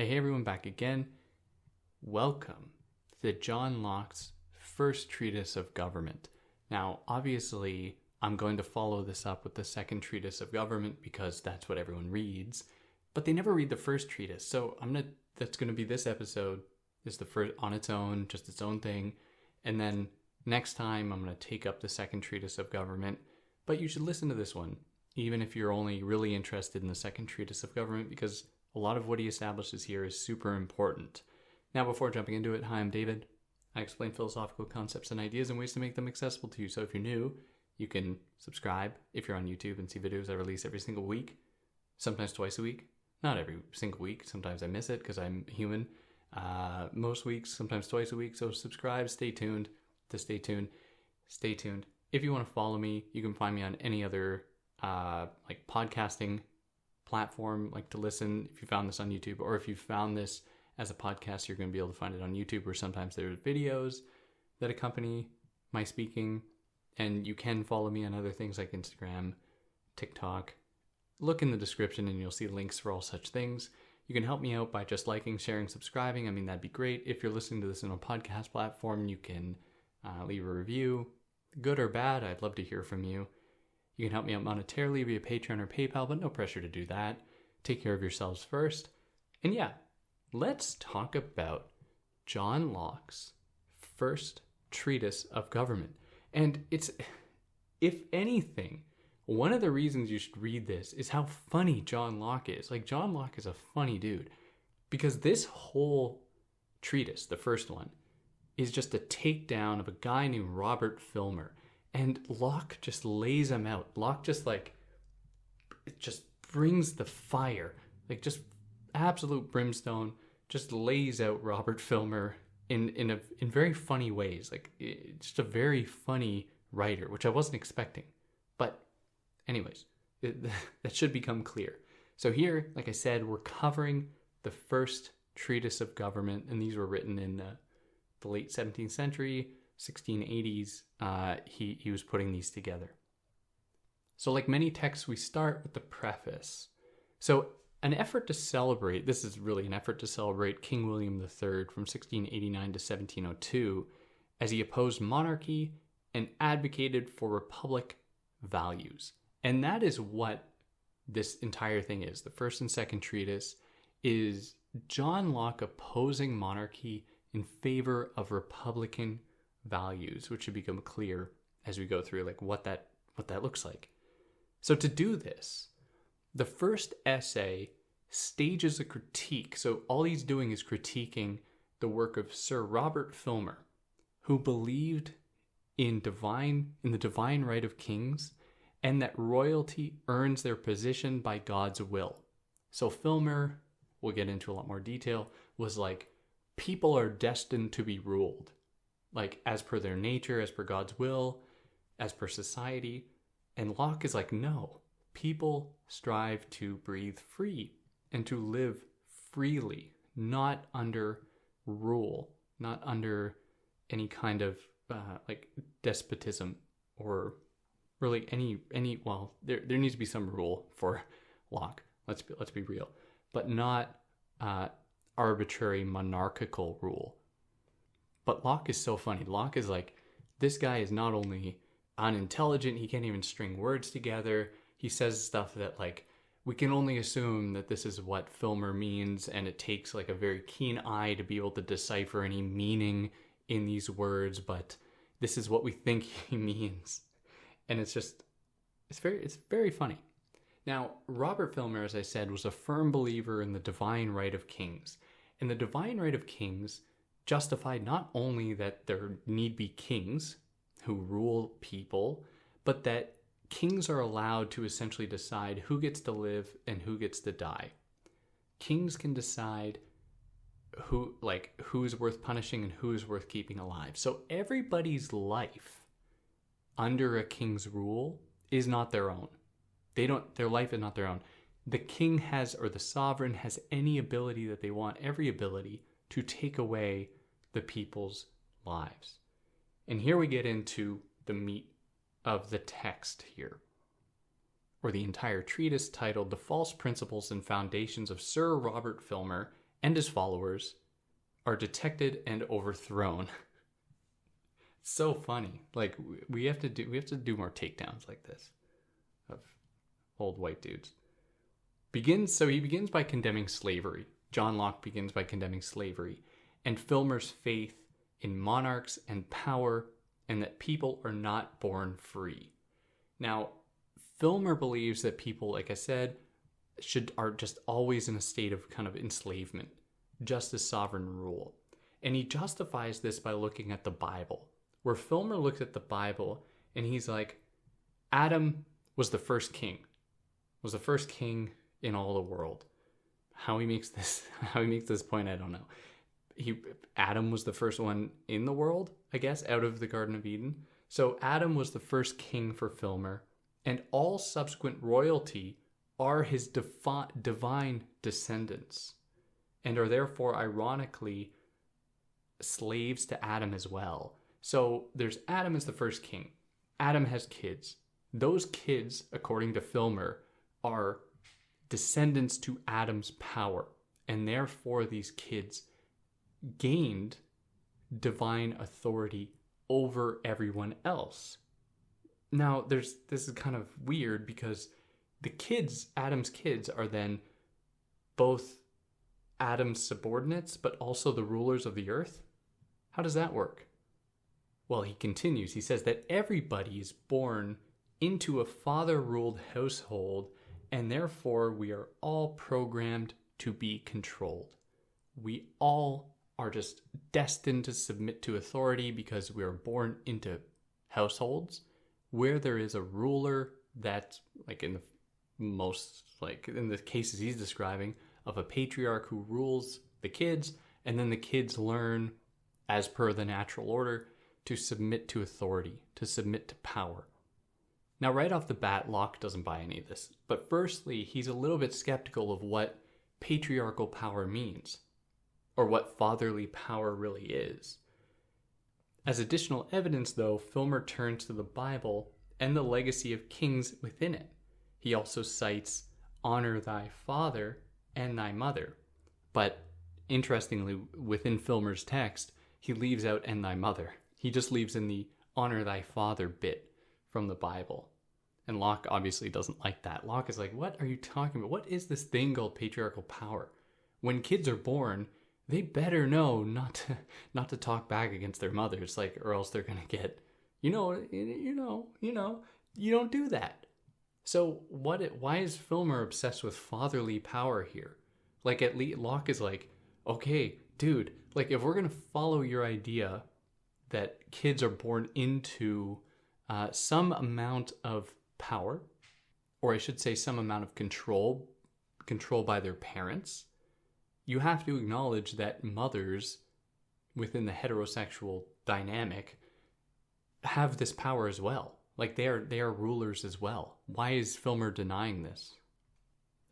Hey everyone, back again. Welcome to John Locke's First Treatise of Government. Now, obviously, I'm going to follow this up with the Second Treatise of Government because that's what everyone reads, but they never read the first treatise. So that's going to be this episode is the first on its own, just its own thing. And then next time I'm going to take up the Second Treatise of Government, but you should listen to this one, even if you're only really interested in the Second Treatise of Government, because a lot of what he establishes here is super important. Now, before jumping into it, hi, I'm David. I explain philosophical concepts and ideas and ways to make them accessible to you. So if you're new, you can subscribe if you're on YouTube and see videos I release every single week, sometimes twice a week. Not every single week. Sometimes I miss it because I'm human. Most weeks, sometimes twice a week. So subscribe, stay tuned. Stay tuned. If you want to follow me, you can find me on any other podcasting platform, to listen. If you found this on YouTube, or if you found this as a podcast, you're going to be able to find it on YouTube, or sometimes there's videos that accompany my speaking. And you can follow me on other things like Instagram, TikTok. Look in the description and you'll see links for all such things. You can help me out by just liking, sharing, subscribing. That'd be great. If you're listening to this on a podcast platform, you can leave a review, good or bad. I'd love to hear from you. You can help me out monetarily via Patreon or PayPal, but no pressure to do that. Take care of yourselves first. And yeah, let's talk about John Locke's First Treatise of Government. And it's, if anything, one of the reasons you should read this is how funny John Locke is. John Locke is a funny dude. Because this whole treatise, the first one, is just a takedown of a guy named Robert Filmer. And Locke just lays him out. Locke just brings the fire, just absolute brimstone, just lays out Robert Filmer in very funny ways. Just a very funny writer, which I wasn't expecting. But anyways, that should become clear. So here, like I said, we're covering the First Treatise of Government, and these were written in the late 17th century, 1680s. He was putting these together. So like many texts, we start with the preface. So this is really an effort to celebrate King William III from 1689 to 1702, as he opposed monarchy and advocated for republic values. And that is what this entire thing is. The first and second treatise is John Locke opposing monarchy in favor of republican values, which should become clear as we go through what that looks like. So to do this, the first essay stages a critique. So all he's doing is critiquing the work of Sir Robert Filmer, who believed in the divine right of kings and that royalty earns their position by God's will. So Filmer, we'll get into a lot more detail, was people are destined to be ruled, as per their nature, as per God's will, as per society. And Locke is no, people strive to breathe free and to live freely, not under rule, not under any kind of despotism, or really there needs to be some rule for Locke. Let's be real, but not arbitrary monarchical rule. But Locke is so funny. Locke is this guy is not only unintelligent, he can't even string words together. He says stuff that we can only assume that this is what Filmer means, and it takes a very keen eye to be able to decipher any meaning in these words, but this is what we think he means. And it's very funny. Now, Robert Filmer, as I said, was a firm believer in the divine right of kings. And the divine right of kings justified not only that there need be kings who rule people, but that kings are allowed to essentially decide who gets to live and who gets to die. Kings can decide who's worth punishing and who's worth keeping alive. So everybody's life under a king's rule is not their own. Their life is not their own. The king or the sovereign has any ability that they want, every ability, to take away the people's lives. And here we get into the meat of the text here, or the entire treatise, titled The False Principles and Foundations of Sir Robert Filmer and his followers are detected and overthrown. So funny. Like, we have to do more takedowns like this of old white dudes. He begins by condemning slavery. John Locke begins by condemning slavery and Filmer's faith in monarchs and power, and that people are not born free. Now, Filmer believes that people, like I said, are just always in a state of kind of enslavement, just as sovereign rule. And he justifies this by looking at the Bible, where Filmer looks at the Bible and he's like, Adam was the first king, in all the world. How he makes this point, I don't know. Adam was the first one in the world, I guess, out of the Garden of Eden. So Adam was the first king for Filmer, and all subsequent royalty are his divine descendants, and are therefore, ironically, slaves to Adam as well. So there's Adam as the first king. Adam has kids. Those kids, according to Filmer, are descendants to Adam's power, and therefore these kids gained divine authority over everyone else. Now, this is kind of weird because Adam's kids, are then both Adam's subordinates, but also the rulers of the earth. How does that work? Well, he continues. He says that everybody is born into a father-ruled household, and therefore we are all programmed to be controlled. We all are just destined to submit to authority because we are born into households where there is a ruler that, like in the cases he's describing, of a patriarch who rules the kids, and then the kids learn, as per the natural order, to submit to authority, to submit to power. Now, right off the bat, Locke doesn't buy any of this. But firstly, he's a little bit skeptical of what patriarchal power means, or what fatherly power really is. As additional evidence, though, Filmer turns to the Bible and the legacy of kings within it. He also cites, honor thy father and thy mother. But interestingly, within Filmer's text, he leaves out and thy mother. He just leaves in the honor thy father bit from the Bible. And Locke obviously doesn't like that. Locke is like, what are you talking about? What is this thing called patriarchal power? When kids are born, they better know not to talk back against their mothers, like, or else they're gonna get, you don't do that. So why is Filmer obsessed with fatherly power here? Like, at least Locke is like, okay, dude, like, if we're gonna follow your idea that kids are born into some amount of power, or I should say some amount of control by their parents, you have to acknowledge that mothers within the heterosexual dynamic have this power as well. Like, they are rulers as well. Why is Filmer denying this?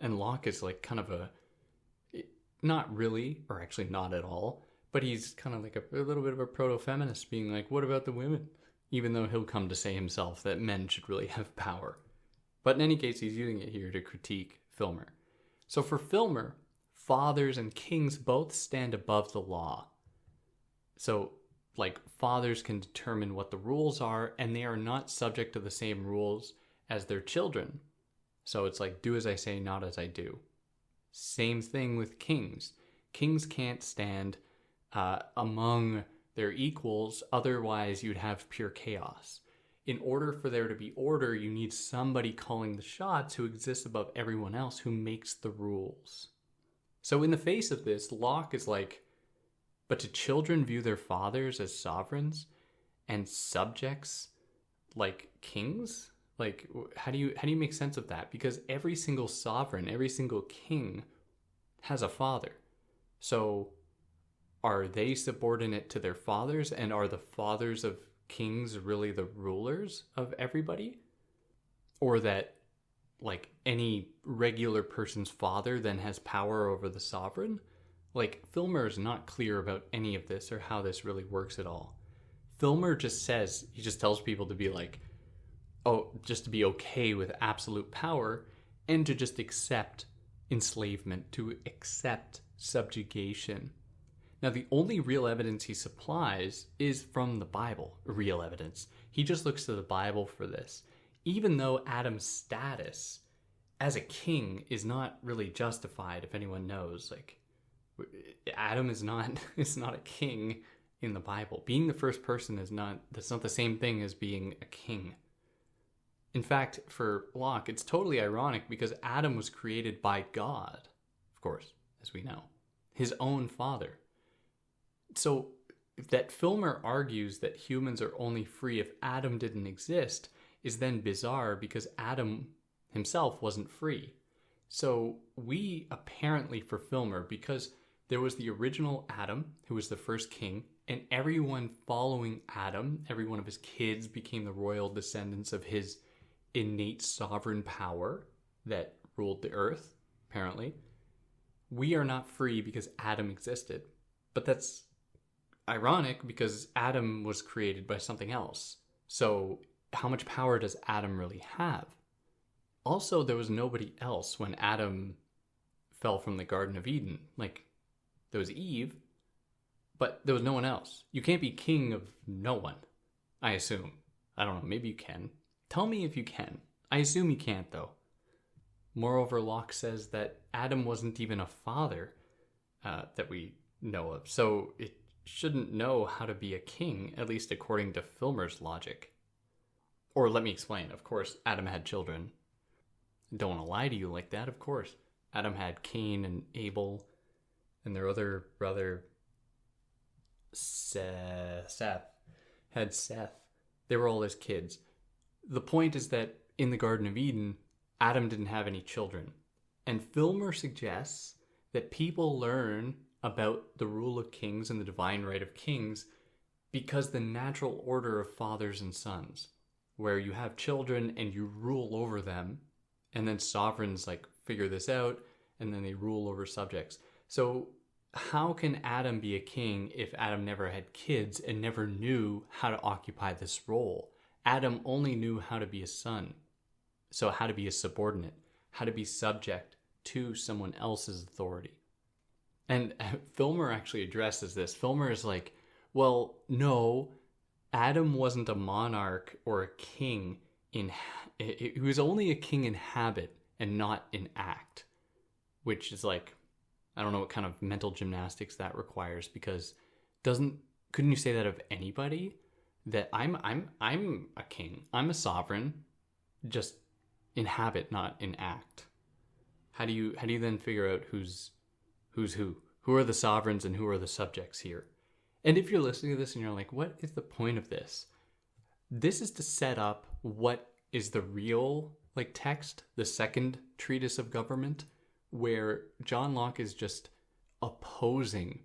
And Locke is like kind of not really, or actually not at all, but he's kind of like a little bit of a proto-feminist, being like, what about the women? Even though he'll come to say himself that men should really have power. But in any case, he's using it here to critique Filmer. So for Filmer, fathers and kings both stand above the law. So, like, fathers can determine what the rules are, and they are not subject to the same rules as their children. So it's like, do as I say, not as I do. Same thing with kings. Kings can't stand among their equals, otherwise you'd have pure chaos. In order for there to be order, you need somebody calling the shots who exists above everyone else, who makes the rules. So in the face of this, Locke is like, but do children view their fathers as sovereigns and subjects like kings? Like, how do you make sense of that? Because every single sovereign, every single king has a father. So are they subordinate to their fathers, and are the fathers of kings really the rulers of everybody? Or that, like, any regular person's father then has power over the sovereign? Like, Filmer is not clear about any of this or how this really works at all. Filmer just tells people to be like, just to be okay with absolute power, and to just accept enslavement, to accept subjugation. Now, the only real evidence he supplies is from the Bible, real evidence. He just looks to the Bible for this, even though Adam's status as a king is not really justified, if anyone knows. Like, Adam is not a king in the Bible. Being the first person that's not the same thing as being a king. In fact, for Locke, it's totally ironic because Adam was created by God, of course, as we know, his own father. So that Filmer argues that humans are only free if Adam didn't exist is then bizarre because Adam himself wasn't free. So we apparently, for Filmer, because there was the original Adam, who was the first king, and everyone following Adam, every one of his kids became the royal descendants of his innate sovereign power that ruled the earth, apparently. We are not free because Adam existed. But that's ironic because Adam was created by something else. So how much power does Adam really have? Also, there was nobody else when Adam fell from the Garden of Eden. Like, there was Eve, but there was no one else. You can't be king of no one, I assume. I don't know, maybe you can. Tell me if you can. I assume you can't, though. Moreover, Locke says that Adam wasn't even a father that we know of, so it shouldn't know how to be a king, at least according to Filmer's logic. Or let me explain. Of course, Adam had children. Don't want to lie to you like that, of course. Adam had Cain and Abel, and their other brother, Seth, had Seth. They were all his kids. The point is that in the Garden of Eden, Adam didn't have any children. And Filmer suggests that people learn about the rule of kings and the divine right of kings because the natural order of fathers and sons, where you have children and you rule over them, and then sovereigns like figure this out, and then they rule over subjects. So how can Adam be a king if Adam never had kids and never knew how to occupy this role? Adam only knew how to be a son. So how to be a subordinate, how to be subject to someone else's authority. And Filmer actually addresses this. Filmer is like, well, no, Adam wasn't a monarch or a king he was only a king in habit and not in act, which is like, I don't know what kind of mental gymnastics that requires, because couldn't you say that of anybody? That I'm a king, I'm a sovereign, just in habit, not in act. How do you then figure out who's who? Who are the sovereigns and who are the subjects here? And if you're listening to this and you're like, what is the point of this? This is to set up what is the real text, the Second Treatise of Government, where John Locke is just opposing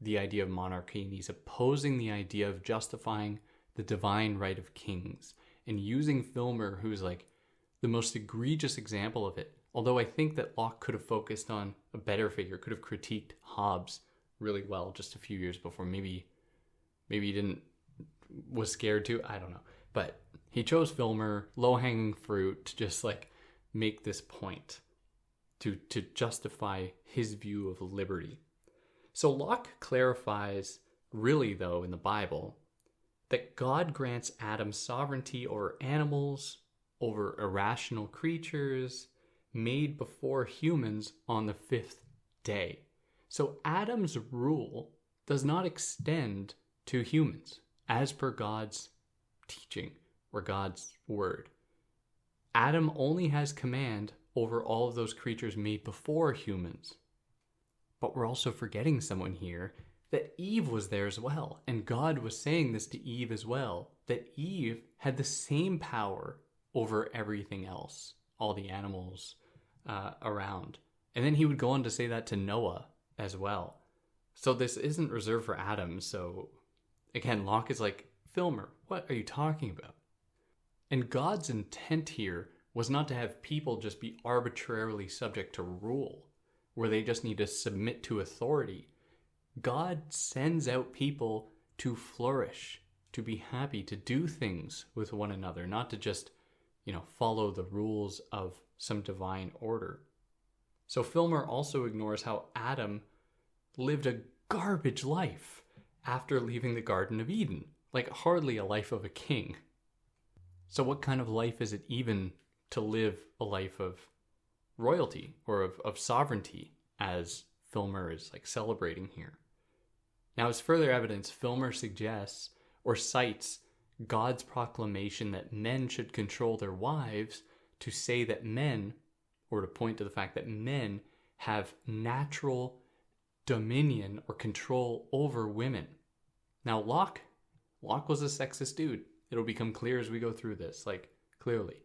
the idea of monarchy, and he's opposing the idea of justifying the divine right of kings, and using Filmer, who's like the most egregious example of it. Although I think that Locke could have focused on a better figure, could have critiqued Hobbes really well just a few years before. Maybe he was scared to, I don't know. But he chose Filmer, low-hanging fruit, to just make this point, to justify his view of liberty. So Locke clarifies, really though, in the Bible, that God grants Adam sovereignty over animals, over irrational creatures, made before humans on the fifth day. So Adam's rule does not extend to humans, as per God's teaching or God's word. Adam only has command over all of those creatures made before humans. But we're also forgetting someone here, that Eve was there as well. And God was saying this to Eve as well, that Eve had the same power over everything else, all the animals around. And then he would go on to say that to Noah as well. So this isn't reserved for Adam. So again, Locke is like, Filmer, what are you talking about? And God's intent here was not to have people just be arbitrarily subject to rule, where they just need to submit to authority. God sends out people to flourish, to be happy, to do things with one another, not to just, follow the rules of some divine order. So Filmer also ignores how Adam lived a garbage life after leaving the Garden of Eden. Like, hardly a life of a king. So what kind of life is it even to live a life of royalty or of sovereignty, as Filmer is like celebrating here? Now, as further evidence, Filmer suggests or cites God's proclamation that men should control their wives to say that men, or to point to the fact that men have natural dominion or control over women. Now, Locke was a sexist dude. It'll become clear as we go through this, like, clearly.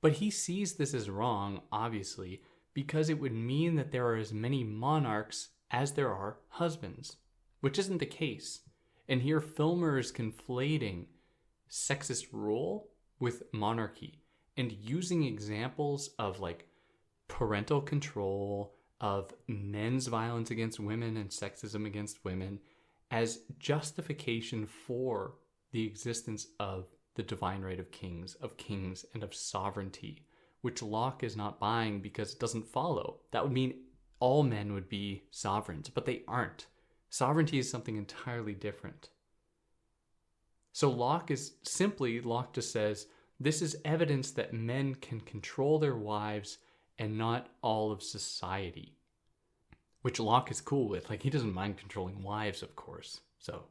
But he sees this as wrong, obviously, because it would mean that there are as many monarchs as there are husbands, which isn't the case. And here Filmer is conflating sexist rule with monarchy and using examples of like parental control, of men's violence against women and sexism against women as justification for the existence of the divine right of kings and of sovereignty, which Locke is not buying because it doesn't follow. That would mean all men would be sovereigns, but they aren't. Sovereignty is something entirely different. So Locke just says, this is evidence that men can control their wives and not all of society, which Locke is cool with. Like, he doesn't mind controlling wives, of course. So,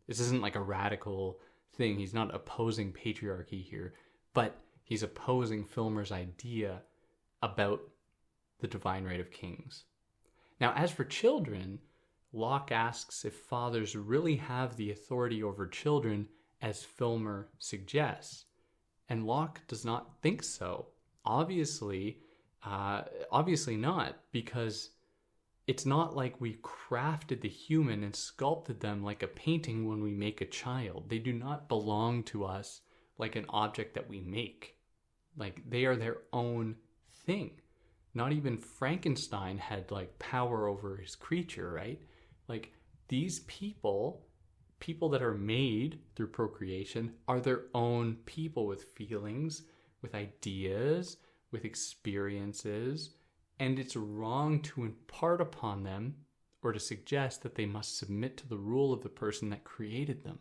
this isn't like a radical thing. He's not opposing patriarchy here, but he's opposing Filmer's idea about the divine right of kings. Now, as for children, Locke asks if fathers really have the authority over children as Filmer suggests. And Locke does not think so. Obviously not, because it's not like we crafted the human and sculpted them like a painting when we make a child. They do not belong to us like an object that we make. Like, they are their own thing. Not even Frankenstein had like power over his creature, right? Like, these people that are made through procreation are their own people with feelings, with ideas, with experiences, and it's wrong to impart upon them or to suggest that they must submit to the rule of the person that created them.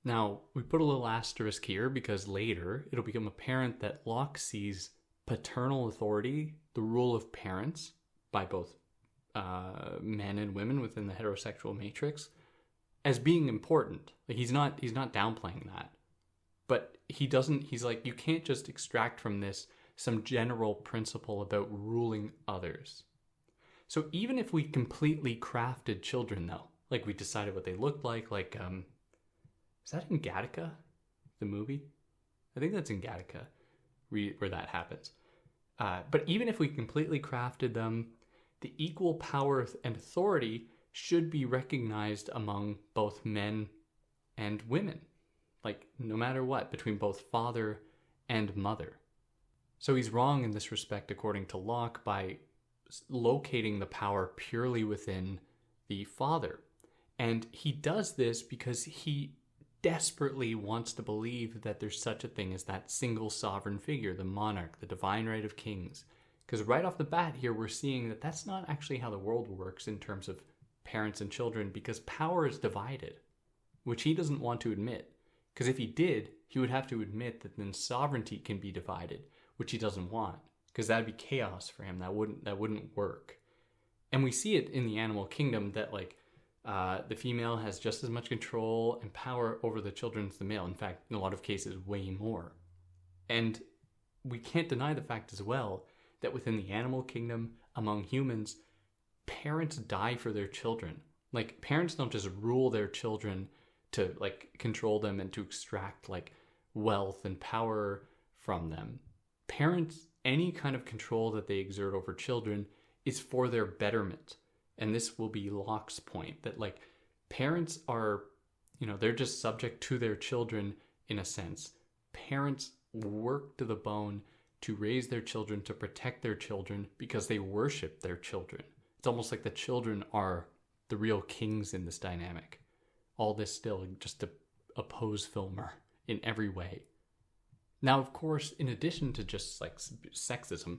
Now, we put a little asterisk here because later it'll become apparent that Locke sees paternal authority, the rule of parents, by both men and women within the heterosexual matrix, as being important. Like, he's not downplaying that. But he's like, you can't just extract from this some general principle about ruling others. So even if we completely crafted children, though, like we decided what they looked like is that in Gattaca, the movie? I think that's in Gattaca, where that happens. But even if we completely crafted them, the equal power and authority should be recognized among both men and women, like no matter what, between both father and mother. So he's wrong in this respect, according to Locke, by locating the power purely within the father. And he does this because he desperately wants to believe that there's such a thing as that single sovereign figure, the monarch, the divine right of kings. Because right off the bat here, we're seeing that that's not actually how the world works in terms of parents and children, because power is divided, which he doesn't want to admit. Because if he did, he would have to admit that then sovereignty can be divided, which he doesn't want, because that'd be chaos for him. That wouldn't work. And we see it in the animal kingdom that the female has just as much control and power over the children as the male. In fact, in a lot of cases, way more. And we can't deny the fact as well that within the animal kingdom, among humans, parents die for their children. Like, parents don't just rule their children to control them and to extract wealth and power from them. Parents, any kind of control that they exert over children is for their betterment. And this will be Locke's point, that parents are, they're just subject to their children in a sense. Parents work to the bone to raise their children, to protect their children, because they worship their children. It's almost like the children are the real kings in this dynamic. All this still just to oppose Filmer in every way. Now, of course, in addition to just sexism,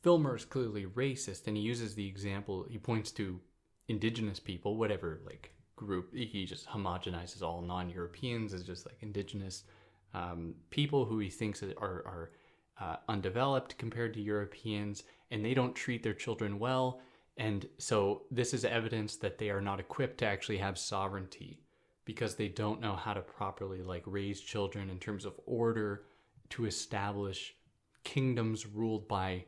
Filmer is clearly racist, and he uses the example, he points to indigenous people, whatever like group, he just homogenizes all non-Europeans as just like indigenous people who he thinks are undeveloped compared to Europeans, and they don't treat their children well. And so this is evidence that they are not equipped to actually have sovereignty because they don't know how to properly like raise children in terms of order to establish kingdoms ruled by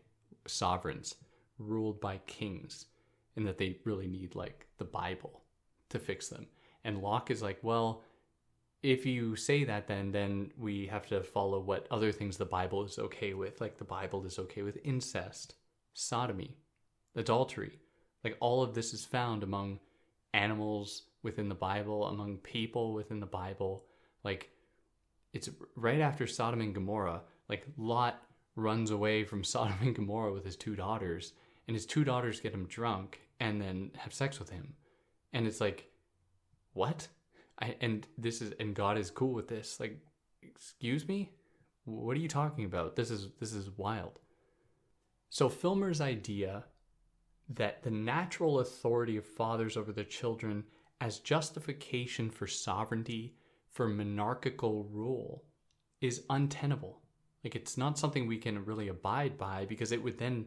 sovereigns, ruled by kings, and that they really need like the Bible to fix them. And Locke is like, well, if you say that, then we have to follow what other things the Bible is okay with. Like the Bible is okay with incest, sodomy, adultery. Like all of this is found among animals within the Bible, among people within the Bible. Like it's right after Sodom and Gomorrah, like Lot runs away from Sodom and Gomorrah with his 2 daughters, and his 2 daughters get him drunk and then have sex with him. And it's like, what? And God is cool with this. Like, excuse me? What are you talking about? This is wild. So Filmer's idea that the natural authority of fathers over their children as justification for sovereignty, for monarchical rule, is untenable. Like, it's not something we can really abide by, because it would then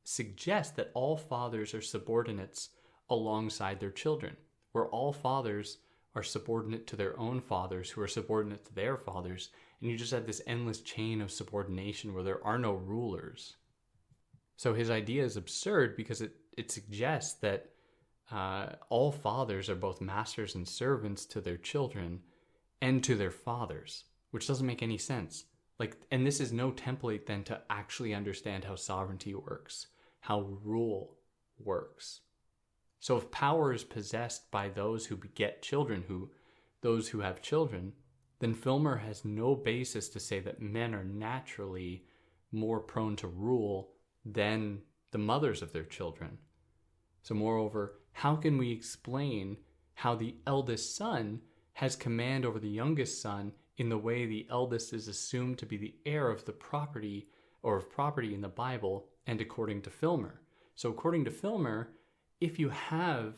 suggest that all fathers are subordinates alongside their children, where all fathers are subordinate to their own fathers who are subordinate to their fathers, and you just have this endless chain of subordination where there are no rulers. So his idea is absurd because it suggests that all fathers are both masters and servants to their children and to their fathers, which doesn't make any sense. Like, and this is no template then to actually understand how sovereignty works, how rule works. So if power is possessed by those who beget children, those who have children, then Filmer has no basis to say that men are naturally more prone to rule than the mothers of their children. So moreover, how can we explain how the eldest son has command over the youngest son in the way the eldest is assumed to be the heir of the property or of property in the Bible and according to Filmer? So according to Filmer, if you have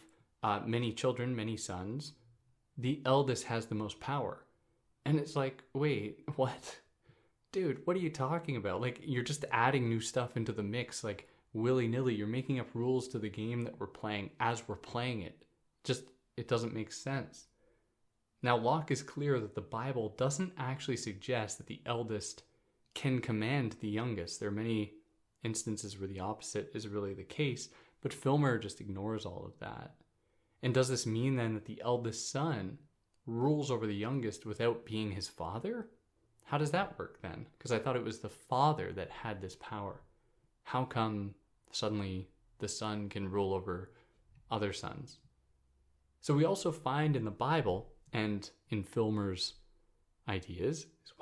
many children, many sons, the eldest has the most power. And it's like, wait, what? Dude, what are you talking about? Like, you're just adding new stuff into the mix, like willy-nilly. You're making up rules to the game that we're playing as we're playing it. It doesn't make sense. Now, Locke is clear that the Bible doesn't actually suggest that the eldest can command the youngest. There are many instances where the opposite is really the case, but Filmer just ignores all of that. And does this mean then that the eldest son rules over the youngest without being his father? How does that work then? Because I thought it was the father that had this power. How come suddenly the son can rule over other sons? So we also find in the Bible and in Filmer's ideas, his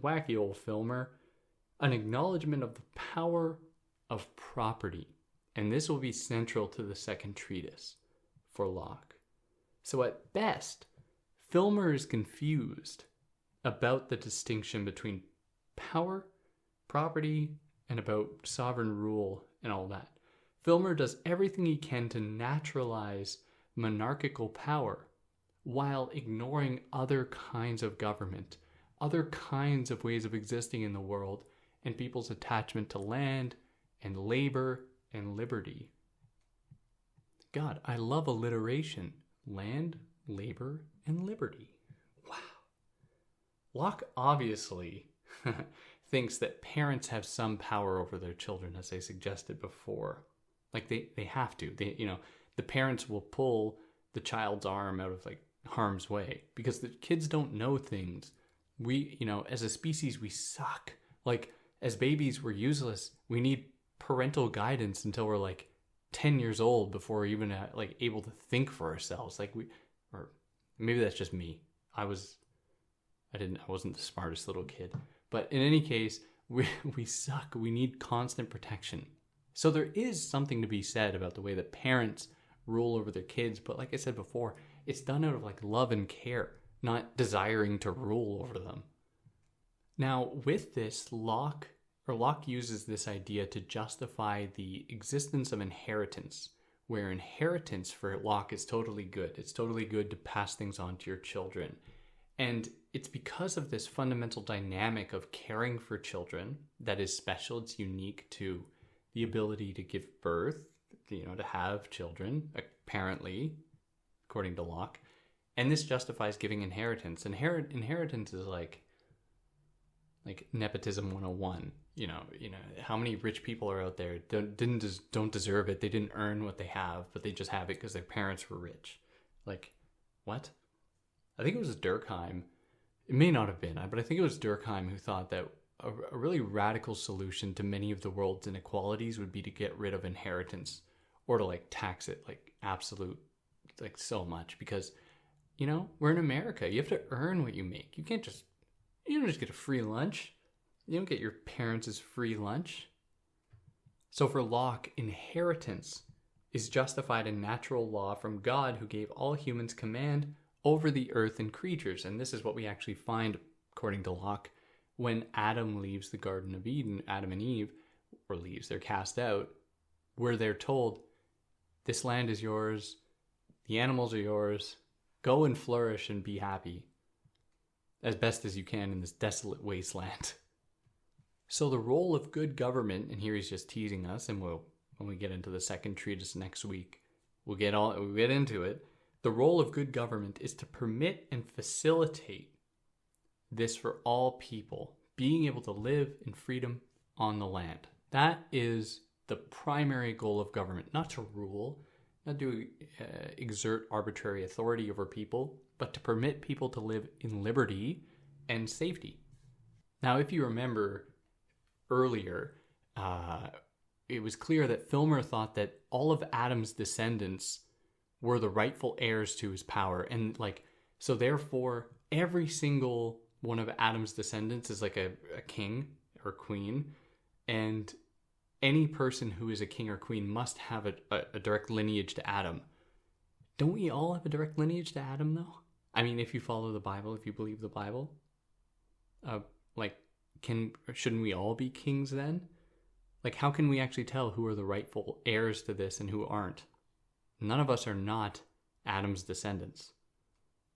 wacky old Filmer, an acknowledgement of the power of property. And this will be central to the Second Treatise for Locke. So at best, Filmer is confused about the distinction between power, property, and about sovereign rule and all that. Filmer does everything he can to naturalize monarchical power while ignoring other kinds of government, other kinds of ways of existing in the world, and people's attachment to land and labor and liberty. God, I love alliteration. Land, labor, and liberty. Wow. Locke obviously thinks that parents have some power over their children, as I suggested before. Like they have to. The parents will pull the child's arm out of like harm's way because the kids don't know things. We, as a species, we suck. Like as babies, we're useless. We need parental guidance until we're like 10 years old before we're even like able to think for ourselves. Like or maybe that's just me. I wasn't the smartest little kid. But in any case, we suck. We need constant protection. So there is something to be said about the way that parents rule over their kids. But like I said before, it's done out of like love and care, not desiring to rule over them. Now with this, or Locke uses this idea to justify the existence of inheritance, where inheritance for Locke is totally good. It's totally good to pass things on to your children. And it's because of this fundamental dynamic of caring for children that is special. It's unique to the ability to give birth, to have children, apparently, according to Locke. And this justifies giving inheritance. Inheritance is like nepotism 101. How many rich people are out there don't deserve it. They didn't earn what they have, but they just have it because their parents were rich. Like, what? I think it was Durkheim. It may not have been, but I think it was Durkheim who thought that a really radical solution to many of the world's inequalities would be to get rid of inheritance, or to tax it absolute, so much, because we're in America. You have to earn what you make. You don't just get a free lunch. You don't get your parents' free lunch. So for Locke, inheritance is justified in natural law from God, who gave all humans command over the earth and creatures. And this is what we actually find, according to Locke, when Adam leaves the Garden of Eden, Adam and Eve, or leaves, they're cast out, where they're told, this land is yours, the animals are yours, go and flourish and be happy as best as you can in this desolate wasteland. So the role of good government, and here he's just teasing us, and when we get into the second treatise next week, we'll get into it. The role of good government is to permit and facilitate this for all people, being able to live in freedom on the land. That is the primary goal of government, not to rule, not to exert arbitrary authority over people, but to permit people to live in liberty and safety. Now, if you remember earlier, it was clear that Filmer thought that all of Adam's descendants were the rightful heirs to his power. And so therefore, every single one of Adam's descendants is like a king or queen. And any person who is a king or queen must have a direct lineage to Adam. Don't we all have a direct lineage to Adam, though? I mean, if you follow the Bible, if you believe the Bible, shouldn't we all be kings then? How can we actually tell who are the rightful heirs to this and who aren't? None of us are not Adam's descendants.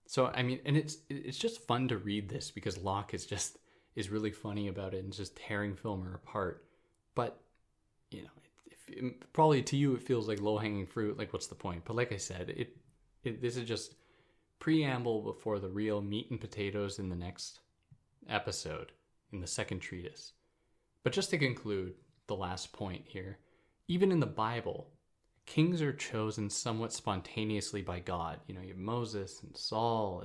So, I mean, and it's just fun to read this because Locke is really funny about it and just tearing Filmer apart. But, probably to you it feels like low-hanging fruit, what's the point? But like I said, this is just preamble before the real meat and potatoes in the next episode, in the second treatise. But just to conclude the last point here, even in the Bible, kings are chosen somewhat spontaneously by God. You have Moses and Saul,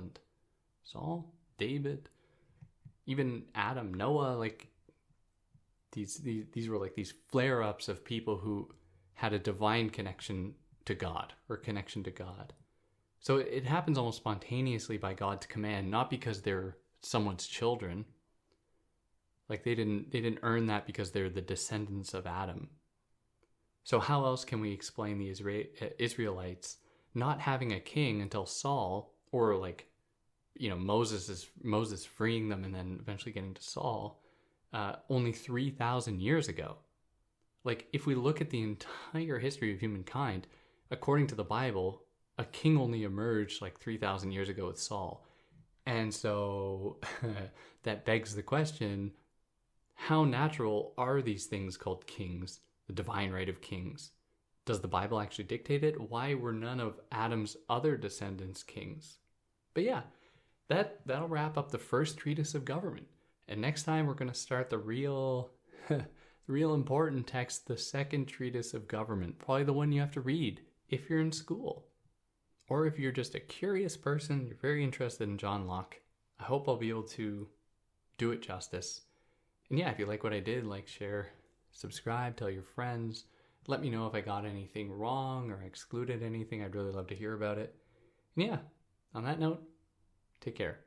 David, even Adam, Noah. These were these flare-ups of people who had a divine connection to God, or connection to God. So it happens almost spontaneously by God's command, not because they're someone's children. They didn't earn that because they're the descendants of Adam. So how else can we explain the Israelites not having a king until Saul, or Moses freeing them and then eventually getting to Saul, only 3,000 years ago? If we look at the entire history of humankind, according to the Bible, a king only emerged 3,000 years ago with Saul. And so that begs the question, how natural are these things called kings? The divine right of kings. Does the Bible actually dictate it? Why were none of Adam's other descendants kings? But yeah, that'll wrap up the first treatise of government. And next time we're going to start the real important text, the second treatise of government. Probably the one you have to read if you're in school. Or if you're just a curious person, you're very interested in John Locke. I hope I'll be able to do it justice. And yeah, if you like what I did, share, subscribe, tell your friends. Let me know if I got anything wrong or excluded anything. I'd really love to hear about it. And yeah, on that note, take care.